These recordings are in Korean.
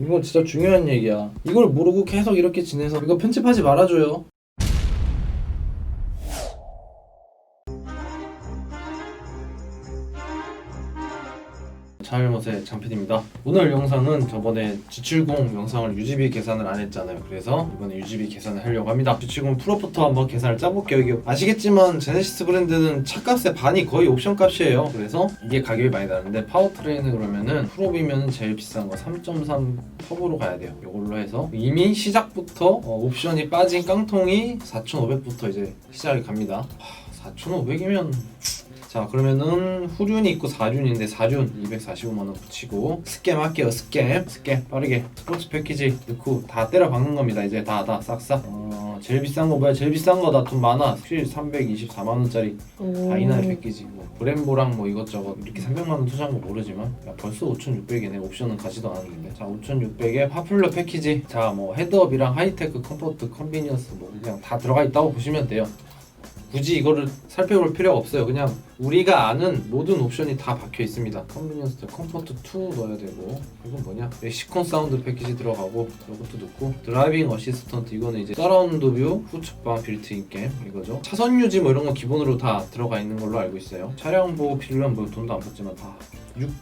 이건 진짜 중요한 얘기야. 이걸 모르고 계속 이렇게 지내서 이거 편집하지 말아줘요. 자일못의 장PD입니다. 오늘 영상은 저번에 G70 영상을 UGB 계산을 안 했잖아요. 그래서 이번에 UGB 계산을 하려고 합니다. G70 프로부터 한번 계산을 짜볼게요. 이게 아시겠지만 제네시스 브랜드는 차값의 반이 거의 옵션 값이에요. 그래서 이게 가격이 많이 나는데 파워트레인은 그러면은 프로비면 제일 비싼 거 3.3 터보로 가야 돼요. 이걸로 해서 이미 시작부터 옵션이 빠진 깡통이 4,500부터 이제 시작이 갑니다. 4,500이면 자, 그러면은 후륜이 있고 4륜인데 4륜 245만원 붙이고 스캠 할게요. 스캠 빠르게 스포츠 패키지 넣고 다 때려 박는 겁니다. 이제 다 싹싹. 제일 비싼 거 뭐야? 제일 비싼 거 나 돈 많아. 휠 324만원짜리 다이나의 패키지 브렘보랑 뭐 이것저것 이렇게 300만원 투자한 거 모르지만 야, 벌써 5,600이네. 옵션은 가지도 않았는데. 자, 5,600에 파퓰러 패키지. 자, 뭐 헤드업이랑 하이테크, 컴포트, 컨비니언스 뭐 그냥 다 들어가 있다고 보시면 돼요. 굳이 이거를 살펴볼 필요가 없어요. 그냥 우리가 아는 모든 옵션이 다 박혀 있습니다. 컨비니언스, 컴포트 2 넣어야 되고, 이건 뭐냐? 시콘 사운드 패키지 들어가고, 이것도 넣고, 드라이빙 어시스턴트, 이거는 이제 서라운드 뷰, 후측방 빌트인 게임 이거죠. 차선 유지 뭐 이런 거 기본으로 다 들어가 있는 걸로 알고 있어요. 차량 보호 필요한 뭐 돈도 안 받지만 다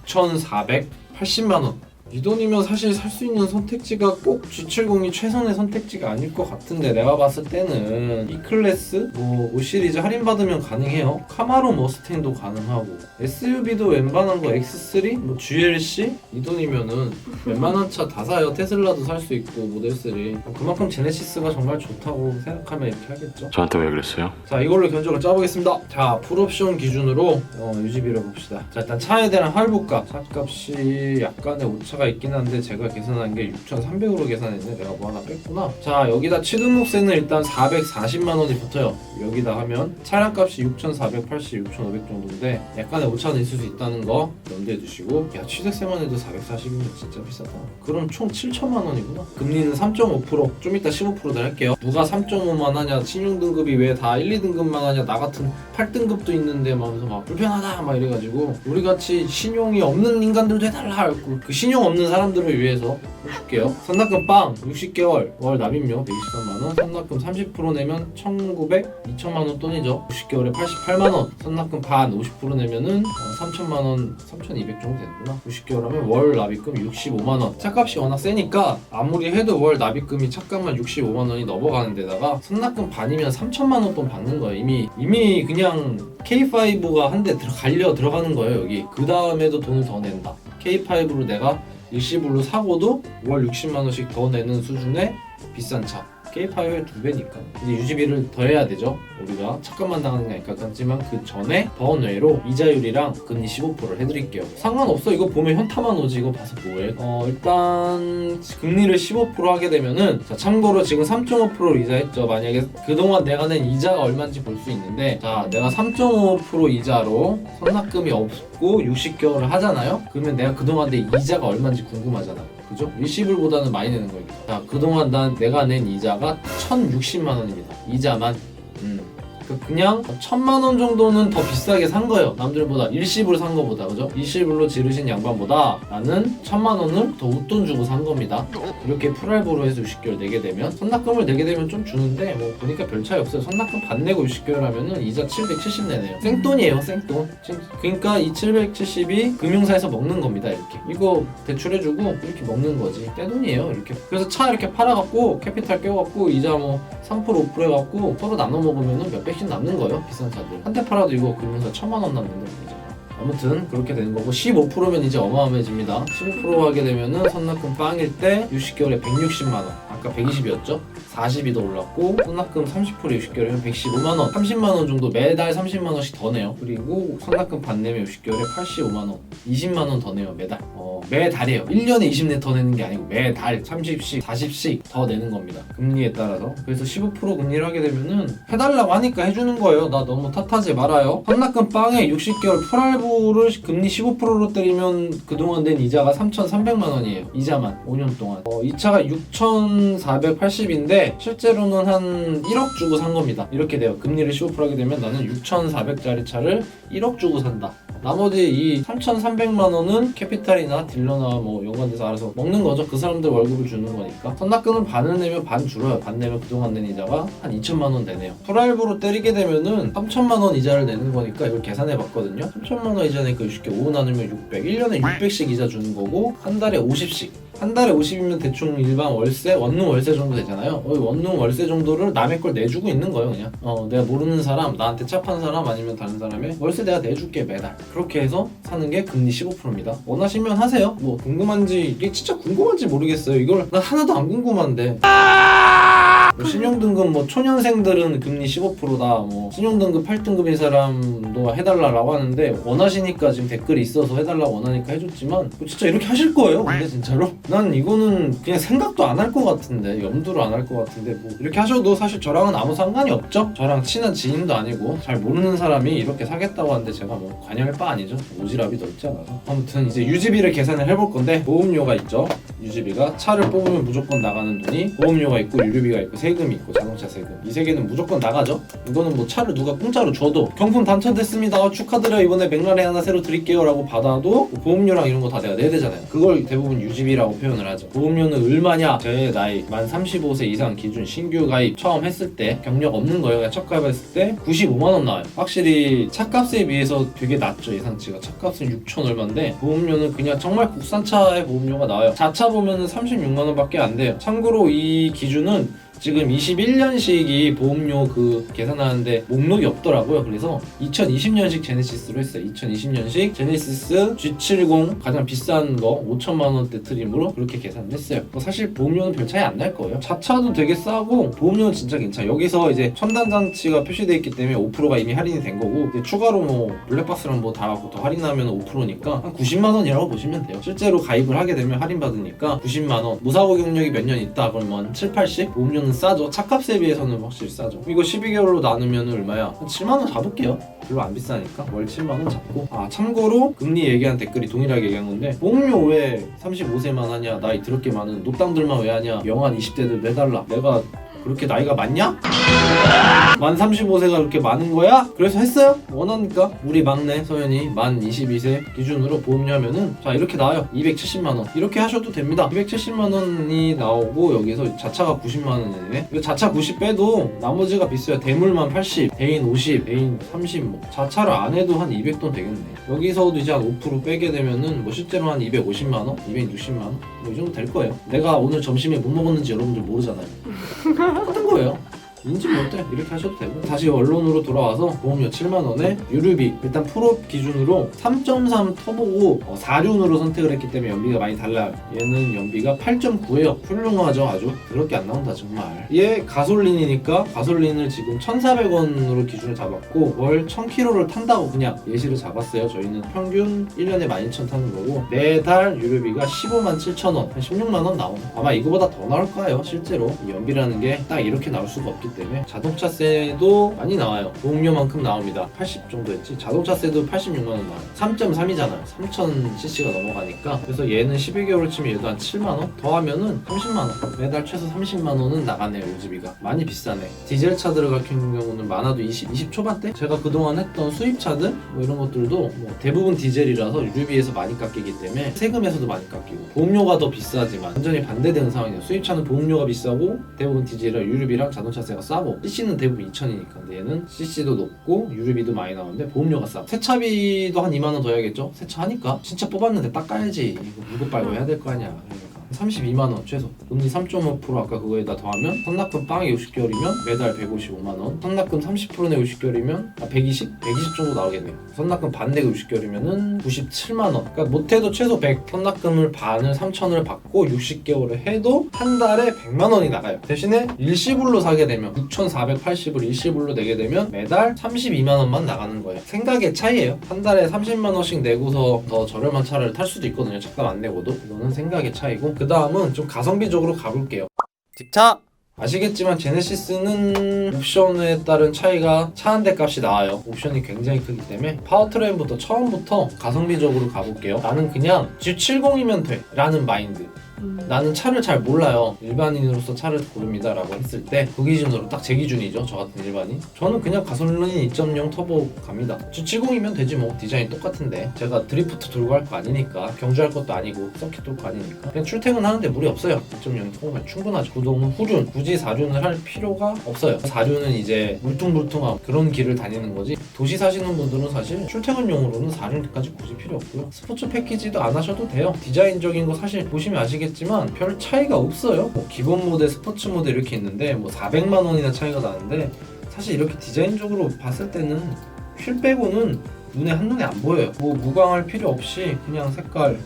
6,480만 원. 이 돈이면 사실 살 수 있는 선택지가 꼭 G70이 최선의 선택지가 아닐 것 같은데, 내가 봤을 때는 E클래스, 뭐 5시리즈 할인받으면 가능해요. 카마로 머스탱도 가능하고, SUV도 웬만한 거 X3, 뭐 GLC 이 돈이면은 웬만한 차 다 사요. 테슬라도 살 수 있고 모델 3. 그만큼 제네시스가 정말 좋다고 생각하면 이렇게 하겠죠. 저한테 왜 그랬어요? 자, 이걸로 견적을 짜보겠습니다. 자, 풀옵션 기준으로 UGB를 봅시다. 자, 일단 차에 대한 할부값, 차값이 약간의 오차가 있긴 한데 제가 계산한 게 6,300으로 계산했네. 내가 뭐 하나 뺐구나. 자, 여기다 취등록세는 일단 440만 원이 붙어요. 여기다 하면 차량값이 6,480, 6,500 정도인데 약간의 오차는 있을 수 있다는 거 염두해 두시고, 야, 취득세만 해도 440이면 진짜 비싸다. 그럼 총 7천만 원이구나. 금리는 3.5%, 좀 이따 15%를 할게요. 누가 3.5만 하냐, 신용등급이 왜 다 1, 2등급만 하냐, 나 같은 8등급도 있는데 막 하면서 막 불편하다 막 이래가지고, 우리같이 신용이 없는 인간들도 해달라. 그 신용 없는 사람들을 위해서 해줄게요. 선납금 빵 60개월 월 납입료 123만원, 선납금 30% 내면 1,900, 2천만원 돈이죠. 60개월에 88만원, 선납금 반 50% 내면은 3천만원, 3,200 정도 되는구나. 90개월 하면 월 납입금 65만원. 차값이 워낙 세니까 아무리 해도 월 납입금이 차값만 65만원이 넘어가는 데다가 선납금 반이면 3천만원 돈 받는 거예요. 이미 그냥 K5가 한 대 들어가는 거예요. 여기 그 다음에도 돈을 더 낸다. K5로 내가 일시불로 사고도 월 60만원씩 더 내는 수준의 비싼 차. K5의 2배니까 이제 유지비를 더 해야 되죠. 우리가 차값만 당하는 게 아니까. 하지만 그 전에 번외로 이자율이랑 금리 15%를 해드릴게요. 상관없어. 이거 보면 현타만 오지. 이거 봐서 뭐해. 일단 금리를 15% 하게 되면은, 자, 참고로 지금 3.5% 이자했죠. 만약에 그동안 내가 낸 이자가 얼마인지 볼 수 있는데, 자, 내가 3.5% 이자로 선납금이 없고 60개월을 하잖아요. 그러면 내가 그동안 내 이자가 얼마인지 궁금하잖아. 그죠? 일시불보다는 많이 내는 거니까. 자, 그동안 내가 낸 이자가 1,060만 원입니다. 이자만. 그냥 1,000만 원 정도는 더 비싸게 산 거예요. 남들보다. 일시불 산 거보다. 그죠? 일시불로 지르신 양반보다 나는 1,000만 원을 더 웃돈 주고 산 겁니다. 이렇게 풀할부로 해서 60개월 내게 되면, 선납금을 내게 되면 좀 주는데 뭐 보니까 별 차이 없어요. 선납금 반 내고 60개월 하면은 이자 770 내네요. 생돈이에요. 생돈. 그러니까 이 770이 금융사에서 먹는 겁니다. 이렇게. 이거 대출해주고 이렇게 먹는 거지. 떼돈이에요. 이렇게. 그래서 차 이렇게 팔아갖고 캐피탈 껴갖고 이자 뭐 3% 5% 해갖고 서로 나눠 먹으면은 몇백씩 남는 거예요. 비싼 차들. 한 대 팔아도 이거 금융사 1,000만 원 남는데 이제. 아무튼 그렇게 되는 거고, 15%면 이제 어마어마해집니다. 15% 하게 되면은 선납금 빵일 때 60개월에 160만 원. 아까 120이었죠? 40이 더 올랐고, 선납금 30% 60개월이면 115만 원. 30만 원 정도 매달 30만 원씩 더 내요. 그리고 선납금 반 내면 60개월에 85만 원. 20만 원 더 내요, 매달. 매달이에요. 1년에 20내 더 내는 게 아니고 매달 30씩, 40씩 더 내는 겁니다. 금리에 따라서. 그래서 15% 금리를 하게 되면은 해달라고 하니까 해주는 거예요. 나 너무 탓하지 말아요. 선납금 빵에 60개월 풀할부를 금리 15%로 때리면 그동안 낸 이자가 3,300만 원이에요. 이자만 5년 동안. 이 차가 6,480인데 실제로는 한 1억 주고 산 겁니다. 이렇게 돼요. 금리를 15% 하게 되면 나는 6,400짜리 차를 1억 주고 산다. 나머지 이 3,300만 원은 캐피탈이나 딜러나 뭐 연관돼서 알아서 먹는 거죠. 그 사람들 월급을 주는 거니까. 선납금을 반을 내면 반 줄어요. 반 내면 그동안 낸 이자가 한 2천만 원 되네요. 프라이브로 때리게 되면은 3천만 원 이자를 내는 거니까 이걸 계산해 봤거든요. 3천만 원 이자 내니까 60개 5 나누면 600. 1년에 600씩 이자 주는 거고 한 달에 50씩. 한 달에 50이면 대충 일반 월세, 원룸 월세 정도 되잖아요. 원룸 월세 정도를 남의 걸 내주고 있는 거예요, 그냥. 내가 모르는 사람, 나한테 차 판 사람 아니면 다른 사람의 월세 내가 내줄게 매달. 그렇게 해서 사는 게 금리 15%입니다. 원하시면 하세요. 뭐 궁금한지 이게 진짜 궁금한지 모르겠어요. 이걸 난 하나도 안 궁금한데. 신용등급 뭐 초년생들은 금리 15%다 뭐 신용등급 8등급인 사람도 해달라고 하는데 원하시니까 지금 댓글이 있어서 해달라고 원하니까 해줬지만 뭐 진짜 이렇게 하실 거예요? 근데 진짜로? 난 이거는 그냥 생각도 안 할 것 같은데 염두를 안 할 것 같은데 뭐 이렇게 하셔도 사실 저랑은 아무 상관이 없죠? 저랑 친한 지인도 아니고 잘 모르는 사람이 이렇게 사겠다고 하는데 제가 뭐 관여할 바 아니죠? 오지랖이 넓지 않아서 아무튼 이제 유지비를 계산을 해볼 건데 보험료가 있죠? 유지비가 차를 뽑으면 무조건 나가는 돈이 보험료가 있고 유류비가 있고 세금이 있고 자동차 세금 이 세 개는 무조건 나가죠. 이거는 뭐 차를 누가 공짜로 줘도 경품 당첨됐습니다 축하드려요 이번에 맥라렌 하나 새로 드릴게요 라고 받아도 보험료랑 이런 거 다 내가 내야 되잖아요. 그걸 대부분 유지비라고 표현을 하죠. 보험료는 얼마냐? 제 나이 만 35세 이상 기준 신규 가입 처음 했을 때 경력 없는 거예요. 그냥 첫 가입했을 때 95만 원 나와요. 확실히 차값에 비해서 되게 낮죠. 예상치가 차값은 6천 얼마인데 보험료는 그냥 정말 국산차의 보험료가 나와요. 자차 보면은 36만 원밖에 안 돼요. 참고로 이 기준은 지금 21년식이 보험료 그 계산하는데 목록이 없더라고요. 그래서 2020년식 제네시스로 했어요. 2020년식 제네시스 G70 가장 비싼 거 5천만 원대 트림으로 그렇게 계산을 했어요. 사실 보험료는 별 차이 안 날 거예요. 자차도 되게 싸고 보험료는 진짜 괜찮아요. 여기서 이제 첨단 장치가 표시되어 있기 때문에 5%가 이미 할인이 된 거고 이제 추가로 뭐 블랙박스랑 뭐 다 하고 더 할인하면 5%니까 한 90만 원이라고 보시면 돼요. 실제로 가입을 하게 되면 할인 받으니까 90만 원. 무사고 경력이 몇 년 있다 그러면 7, 80? 보험료는 싸죠. 차값에 비해서는 확실히 싸죠. 이거 12개월로 나누면 얼마야? 한 7만원 잡을게요. 별로 안 비싸니까 월 7만원 잡고 참고로 금리 얘기한 댓글이 동일하게 얘기한 건데 보험료 왜 35세만 하냐 나이 더럽게 많은 노땅들만 왜 하냐 영한 20대들 내달라 내가 그렇게 나이가 많냐? 만 35세가 그렇게 많은 거야? 그래서 했어요? 원하니까 우리 막내 서현이 만 22세 기준으로 보험료 하면은 자 이렇게 나와요. 270만원 이렇게 하셔도 됩니다. 270만원이 나오고 여기서 자차가 90만원이네. 이거 자차 90 빼도 나머지가 비싸요. 대물만 80, 대인 50, 대인 30 뭐 자차를 안 해도 한 200돈 되겠네. 여기서도 이제 한 5% 빼게 되면은 뭐 실제로 한 250만원? 260만원? 뭐 이 정도 될 거예요. 내가 오늘 점심에 뭐 먹었는지 여러분들 모르잖아요. 똑같은 거예요. 인지 못해 이렇게 하셔도 되고 다시 원론으로 돌아와서 보험료 7만원에 유류비 일단 프로 기준으로 3.3 터보고 4륜으로 선택을 했기 때문에 연비가 많이 달라요. 얘는 연비가 8.9예요 훌륭하죠. 아주 그렇게 안 나온다 정말. 얘 가솔린이니까 가솔린을 지금 1,400원으로 기준을 잡았고 월 1,000km를 탄다고 그냥 예시를 잡았어요. 저희는 평균 1년에 12,000 타는 거고 매달 유류비가 15만 7천원 한 16만원 나오네. 아마 이거보다 더 나올 거예요. 실제로 이 연비라는 게 딱 이렇게 나올 수가 없기 때문에 자동차세도 많이 나와요. 보험료만큼 나옵니다. 80 정도 했지. 자동차세도 86만원 나와요. 3.3이잖아요. 3000cc가 넘어가니까. 그래서 얘는 12개월 치면 얘도 한 7만원? 더 하면은 30만원. 매달 최소 30만원은 나가네요. 유지비가. 많이 비싸네. 디젤 차들 같은 경우는 많아도 20 초반대? 제가 그동안 했던 수입차들 뭐 이런 것들도 뭐 대부분 디젤이라서 유류비에서 많이 깎이기 때문에 세금에서도 많이 깎이고 보험료가 더 비싸지만 완전히 반대되는 상황이에요. 수입차는 보험료가 비싸고 대부분 디젤이라 유류비랑 자동차세가 싸고 CC는 대부분 2,000이니까 근데 얘는 CC도 높고 유류비도 많이 나오는데 보험료가 싸고 세차비도 한 2만원 더 해야겠죠? 세차하니까 진짜 뽑았는데 닦아야지 이거 물고 빨고 해야 될 거 아니야. 32만원 최소. 금리 3.5% 아까 그거에다 더하면 선납금 빵에 60개월이면 매달 155만원. 선납금 30% 내고 60개월이면 120 정도 나오겠네요. 선납금 반 내고 60개월이면은 97만원. 그러니까 못해도 최소 100. 선납금을 반을 3천을 받고 60개월을 해도 한 달에 100만원이 나가요. 대신에 일시불로 사게 되면 6,480을 일시불로 내게 되면 매달 32만원만 나가는 거예요. 생각의 차이예요. 한 달에 30만원씩 내고서 더 저렴한 차를 탈 수도 있거든요. 차값 안 내고도. 이거는 생각의 차이고 그 다음은 좀 가성비적으로 가볼게요. 직차! 아시겠지만 제네시스는 옵션에 따른 차이가 차 한 대 값이 나와요. 옵션이 굉장히 크기 때문에 파워트레인부터 처음부터 가성비적으로 가볼게요. 나는 그냥 G70이면 돼 라는 마인드. 나는 차를 잘 몰라요. 일반인으로서 차를 고릅니다 라고 했을 때 그 기준으로 딱 제 기준이죠. 저 같은 일반인. 저는 그냥 가솔린 2.0 터보 갑니다. 70이면 되지 뭐. 디자인 똑같은데 제가 드리프트 돌고 할 거 아니니까, 경주할 것도 아니고 서킷 돌 거 아니니까 그냥 출퇴근하는데 무리 없어요. 2.0 터보면 충분하죠. 구동 후륜, 굳이 4륜을 할 필요가 없어요. 4륜은 이제 물퉁물퉁한 그런 길을 다니는 거지, 도시 사시는 분들은 사실 출퇴근용으로는 4륜까지 굳이 필요 없고요. 스포츠 패키지도 안 하셔도 돼요. 디자인적인 거 사실 보시면 아시겠지만 별 차이가 없어요. 뭐 기본 모델, 스포츠 모델 이렇게 있는데 뭐 400만 원이나 차이가 나는데, 사실 이렇게 디자인적으로 봤을 때는 휠 빼고는 눈에 한눈에 안 보여요. 뭐 무광할 필요 없이 그냥 색깔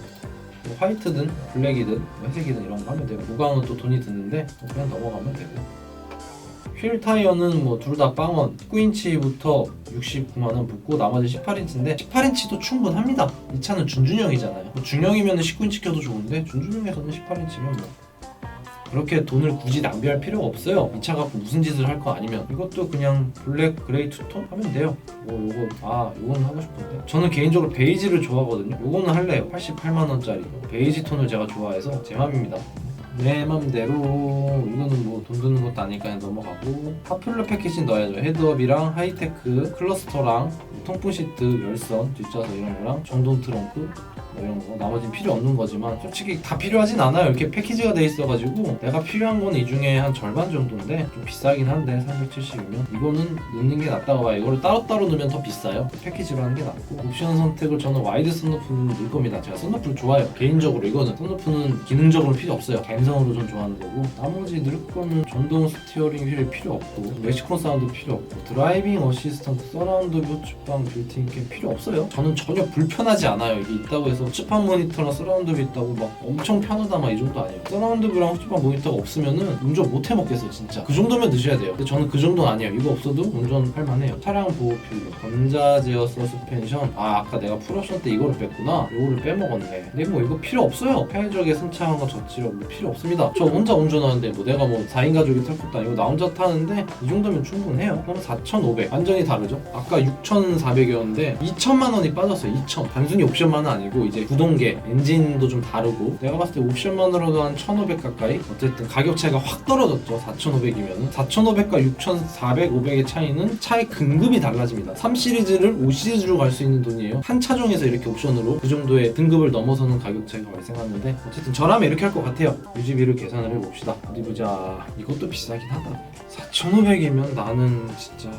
뭐 화이트든 블랙이든 회색이든 이런 거 하면 되고, 무광은 또 돈이 드는데 그냥 넘어가면 되고, 휠 타이어는 뭐 둘 다 빵원 19인치부터 69만원 붙고 나머지 18인치인데 18인치도 충분합니다. 이 차는 준준형이잖아요. 뭐 중형이면 19인치 껴도 좋은데 준준형에서는 18인치면 뭐 그렇게 돈을 굳이 낭비할 필요가 없어요. 이 차 갖고 무슨 짓을 할 거 아니면 이것도 그냥 블랙, 그레이 투톤 하면 돼요. 뭐 요거는 하고 싶은데 저는 개인적으로 베이지를 좋아하거든요. 요거는 할래요. 88만원짜리 베이지 톤을 제가 좋아해서 제 맘입니다. 내 맘대로. 이거는 뭐 돈 드는 것도 아니니까 그냥 넘어가고, 파퓰러 패키지는 넣어야죠. 헤드업이랑 하이테크 클러스터랑 통풍 시트, 열선, 뒷좌석 이런 거랑 전동 트렁크 뭐 이런 거, 나머지는 필요 없는 거지만 솔직히 다 필요하진 않아요. 이렇게 패키지가 돼 있어가지고 내가 필요한 건 이 중에 한 절반 정도인데 좀 비싸긴 한데 370이면 이거는 넣는 게 낫다고 봐요. 이거를 따로따로 넣으면 더 비싸요. 패키지로 하는 게 낫고, 옵션 선택을 저는 와이드 선루프는 넣을 겁니다. 제가 선루프를 좋아해요. 개인적으로 이거는 선루프는 기능적으로 필요 없어요. 감성으로 좀 좋아하는 거고, 나머지 넣을 거는 전동 스티어링 휠 필요 없고, 멕시콘 사운드 필요 없고, 드라이빙 어시스턴트, 서라운드 뷰 측방 빌트인 게 필요 없어요. 저는 전혀 불편하지 않아요. 이게 있다고 해서 후측방 모니터랑 서라운드 뷰 있다고 막 엄청 편하다 막 이 정도 아니에요. 서라운드 뷰랑 후측방 모니터가 없으면은 운전 못 해먹겠어요 진짜. 그 정도면 넣으셔야 돼요. 근데 저는 그 정도는 아니에요. 이거 없어도 운전할 만해요. 차량 보호 필요, 전자 제어 서스펜션. 아까 내가 풀옵션 때 이거를 뺐구나. 이거를 빼먹었네. 근데 뭐 이거 필요 없어요. 폐적에 승차한거 젖지력 뭐 필요 없습니다. 저 혼자 운전하는데 뭐 내가 뭐 4인 가족이 탈 것도 아니고 나 혼자 타는데 이 정도면 충분해요. 그럼 4,500 완전히 다르죠. 아까 6,400이었는데 2천만 원이 빠졌어요. 2천. 단순히 옵션만은 아니고 이제 구동계, 엔진도 좀 다르고, 내가 봤을 때 옵션만으로도 한 1,500 가까이. 어쨌든 가격 차이가 확 떨어졌죠. 4,500이면은 4,500과 6,400, 500의 차이는 차의 등급이 달라집니다. 3시리즈를 5시리즈로 갈 수 있는 돈이에요. 한 차종에서 이렇게 옵션으로 그 정도의 등급을 넘어서는 가격 차이가 발생하는데, 어쨌든 저라면 이렇게 할 것 같아요. 유지비를 계산을 해봅시다. 어디 보자. 이것도 비싸긴 하다. 4,500이면 나는 진짜,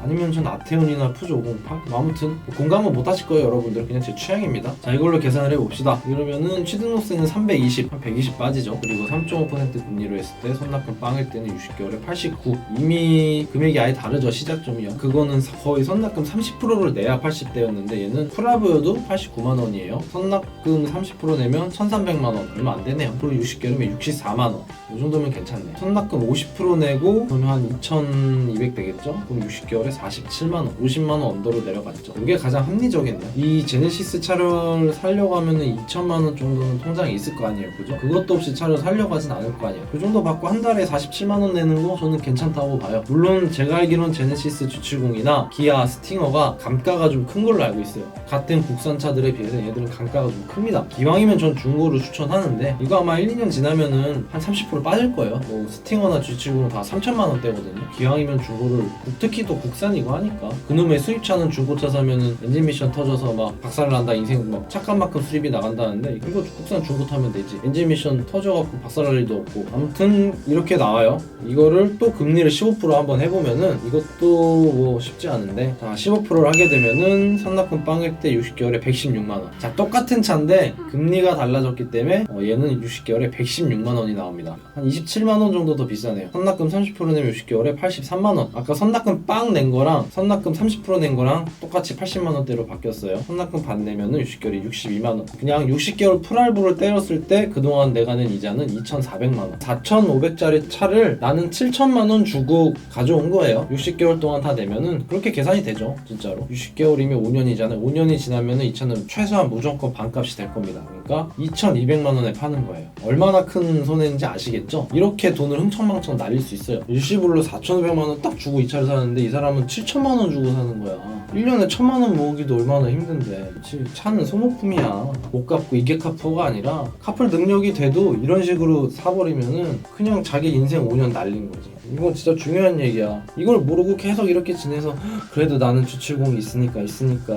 아니면 전 아테온이나 푸조 508? 뭐 아무튼 공감은 못 하실 거예요 여러분들. 그냥 제 취향입니다. 자, 이걸로 계산을 해봅시다. 그러면은 취등록세는 320, 한 120 빠지죠. 그리고 3.5% 금리로 했을 때 선납금 빵일 때는 60개월에 89. 이미 금액이 아예 다르죠. 시작점이요. 그거는 거의 선납금 30%를 내야 80대였는데 얘는 쿨하브여도 89만원이에요 선납금 30% 내면 1,300만원, 얼마 안 되네요. 그리고 60개월이면 64만원. 이 정도면 괜찮네. 선납금 50% 내고 그러면 한 2,200 되겠죠? 그럼 60개월에 47만원, 50만원 언더로 내려갔죠. 이게 가장 합리적이네요. 이 제네시스 차를 살려고 하면은 2천만원 정도는 통장에 있을 거 아니에요, 그죠? 그것도 없이 차를 살려고 하진 않을 거 아니에요. 그 정도 받고 한 달에 47만원 내는 거 저는 괜찮다고 봐요. 물론 제가 알기로는 제네시스 G70이나 기아 스팅어가 감가가 좀 큰 걸로 알고 있어요. 같은 국산 차들에 비해서 얘들은 감가가 좀 큽니다. 기왕이면 전 중고를 추천하는데 이거 아마 1, 2년 지나면은 한 30% 빠질 거예요. 뭐 스팅어나 G70은 다 3천만원대거든요. 기왕이면 중고를, 특히 또 국산이고 하니까. 그놈의 수입차는 중고차 사면은 엔진 미션 터져서 막 박살난다, 인생 막 착한 만큼 수입이 나간다는데, 이거 국산 중고 타면 되지. 엔진 미션 터져갖고 박살날 일도 없고. 아무튼 이렇게 나와요. 이거를 또 금리를 15% 한번 해보면은 이것도 뭐 쉽지 않은데, 자 15%를 하게 되면은 선납금 빵일 때 60개월에 116만원. 자, 똑같은 차인데 금리가 달라졌기 때문에 얘는 60개월에 116만원이 나옵니다. 한 27만원 정도 더 비싸네요. 선납금 30% 내면 60개월에 83만원. 아까 선납금 빵 낸 거랑 선납금 30% 낸 거랑 똑같이 80만원대로 바뀌었어요. 선납금 반 내면은 60개월에 62만원. 그냥 60개월 풀할부를 때렸을 때 그동안 내가 낸 이자는 2,400만원. 4,500짜리 차를 나는 7천만원 주고 가져온 거예요. 60개월 동안 다 내면은 그렇게 계산이 되죠. 진짜로 60개월이면 5년이잖아요. 5년이 지나면은 이 차는 최소한 무조건 반값이 될 겁니다. 그러니까 2,200만원에 파는 거예요. 얼마나 큰 손해인지 아시겠죠? 이렇게 돈을 흥청망청 날릴 수 있어요. 일시불로 4,500만원 딱 주고 이 차를 사는데 이 사람은 7천만원 주고 사는 거야. 거야. 1년에 1,000만 원 모으기도 얼마나 힘든데. 그치? 차는 소모품이야. 못 갚고 이게 카푸어가 아니라 카풀 능력이 돼도 이런 식으로 사버리면은 그냥 자기 인생 5년 날린 거지. 이건 진짜 중요한 얘기야. 이걸 모르고 계속 이렇게 지내서 그래도 나는 주출공이 있으니까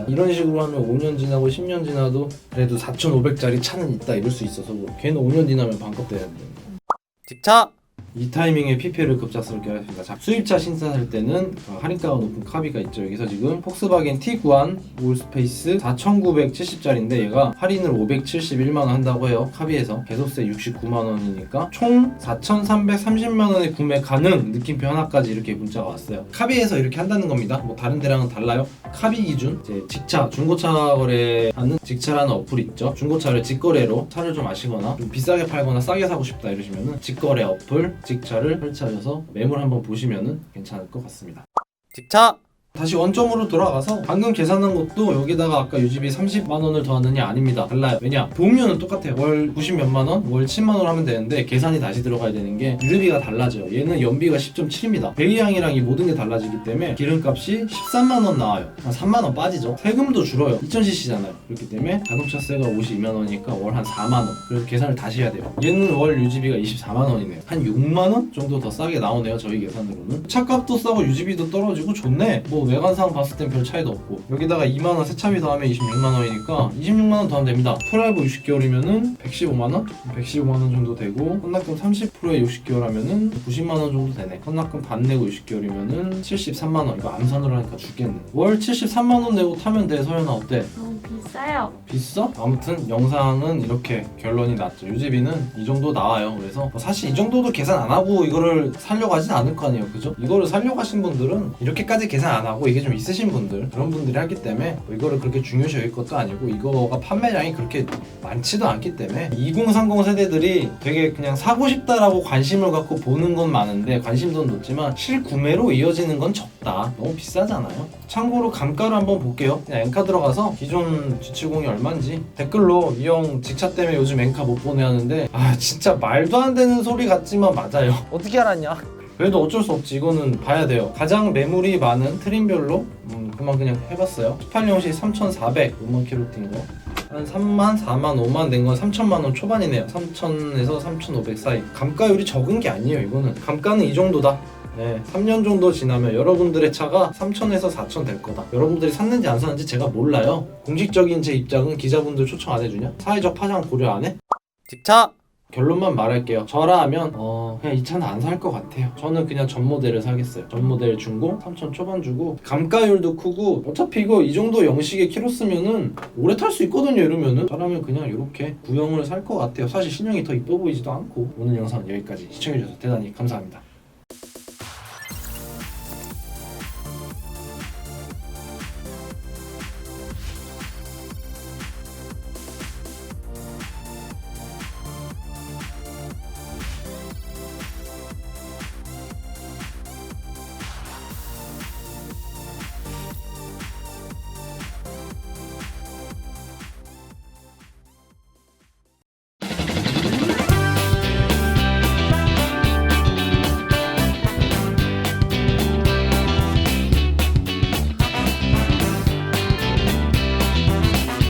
이런 식으로 하면 5년 지나고 10년 지나도 그래도 4,500짜리 차는 있다 이럴 수 있어서 걔는 5년 지나면 반값 돼야 돼. 직차! 이 타이밍에 PPL을 급작스럽게 하겠습니다. 자, 수입차 신차살 때는 할인가가 높은 카비가 있죠. 여기서 지금 폭스바겐 T구안 올스페이스 4,970짜리인데 얘가 할인을 571만원 한다고 해요. 카비에서 개소세 69만원이니까 총 4,330만원에 구매 가능. 느낌표 하나까지 이렇게 문자가 왔어요. 카비에서 이렇게 한다는 겁니다. 뭐 다른 데랑은 달라요. 카비 기준 이제 직차, 중고차 거래하는 직차라는 어플 있죠. 중고차를 직거래로 차를 좀 아시거나 좀 비싸게 팔거나 싸게 사고 싶다 이러시면은 직거래 어플 직차를 설치하셔서 매물 한번 보시면은 괜찮을 것 같습니다. 직차! 다시 원점으로 돌아가서 방금 계산한 것도 여기다가 아까 유지비 30만원을 더하느냐 아닙니다. 달라요. 왜냐? 보험료는 똑같아요. 월 90 몇만원, 월 10만원 하면 되는데 계산이 다시 들어가야 되는 게 유류비가 달라져요. 얘는 연비가 10.7입니다. 배기량이랑 이 모든 게 달라지기 때문에 기름값이 13만원 나와요. 한 3만원 빠지죠. 세금도 줄어요. 2000cc잖아요. 그렇기 때문에 자동차세가 52만원이니까 월 한 4만원. 그래서 계산을 다시 해야 돼요. 얘는 월 유지비가 24만원이네요. 한 6만원 정도 더 싸게 나오네요. 저희 계산으로는. 차값도 싸고 유지비도 떨어지고 좋네. 뭐 외관상 봤을 땐 별 차이도 없고 여기다가 2만원 세차비 더하면 26만원이니까 26만원 더하면 됩니다. 프라이브 60개월이면은 115만원? 115만원 정도 되고 헌납금 30%에 60개월 하면은 90만원 정도 되네. 헌납금 반 내고 60개월이면은 73만원. 이거 암산으로 하니까 죽겠네. 월 73만원 내고 타면 돼. 서연아 어때? 너무 비싸요. 비싸? 아무튼 영상은 이렇게 결론이 났죠. 유지비는 이 정도 나와요. 그래서 사실 이 정도도 계산 안 하고 이거를 살려고 하진 않을 거 아니에요. 그죠? 이거를 살려고 하신 분들은 이렇게까지 계산 안 하고 이게 좀 있으신 분들 그런 분들이 하기 때문에 뭐 이거를 그렇게 중요시 여길 것도 아니고 이거가 판매량이 그렇게 많지도 않기 때문에 2030 세대들이 되게 그냥 사고 싶다라고 관심을 갖고 보는 건 많은데 관심도는 높지만 실구매로 이어지는 건 적다. 너무 비싸잖아요. 참고로 감가를 한번 볼게요. 그냥 엔카 들어가서 기존 G70이 얼마인지 댓글로 이 형 직차 때문에 요즘 엔카 못 보내 하는데 아 진짜 말도 안 되는 소리 같지만 맞아요. 어떻게 알았냐? 그래도 어쩔 수 없지. 이거는 봐야 돼요. 가장 매물이 많은 트림별로 그만 그냥 해봤어요. 18년식 3,400 5만 킬로 뛴 거. 한 3만, 4만, 5만 된 건 3천만 원 초반이네요. 3,000에서 3,500 사이. 감가율이 적은 게 아니에요. 이거는 감가는 이 정도다. 네, 3년 정도 지나면 여러분들의 차가 3,000에서 4,000 될 거다. 여러분들이 샀는지 안 샀는지 제가 몰라요. 공식적인 제 입장은 기자분들 초청 안 해주냐? 사회적 파장 고려 안 해? 직차! 결론만 말할게요. 저라면 그냥 이 차는 안 살 것 같아요. 저는 그냥 전 모델을 사겠어요. 전 모델 중고 3,000 초반 주고 감가율도 크고 어차피 이거 이 정도 영식의 키로 쓰면은 오래 탈 수 있거든요. 이러면은 저라면 그냥 이렇게 구형을 살 것 같아요. 사실 신형이 더 이뻐 보이지도 않고. 오늘 영상은 여기까지 시청해주셔서 대단히 감사합니다.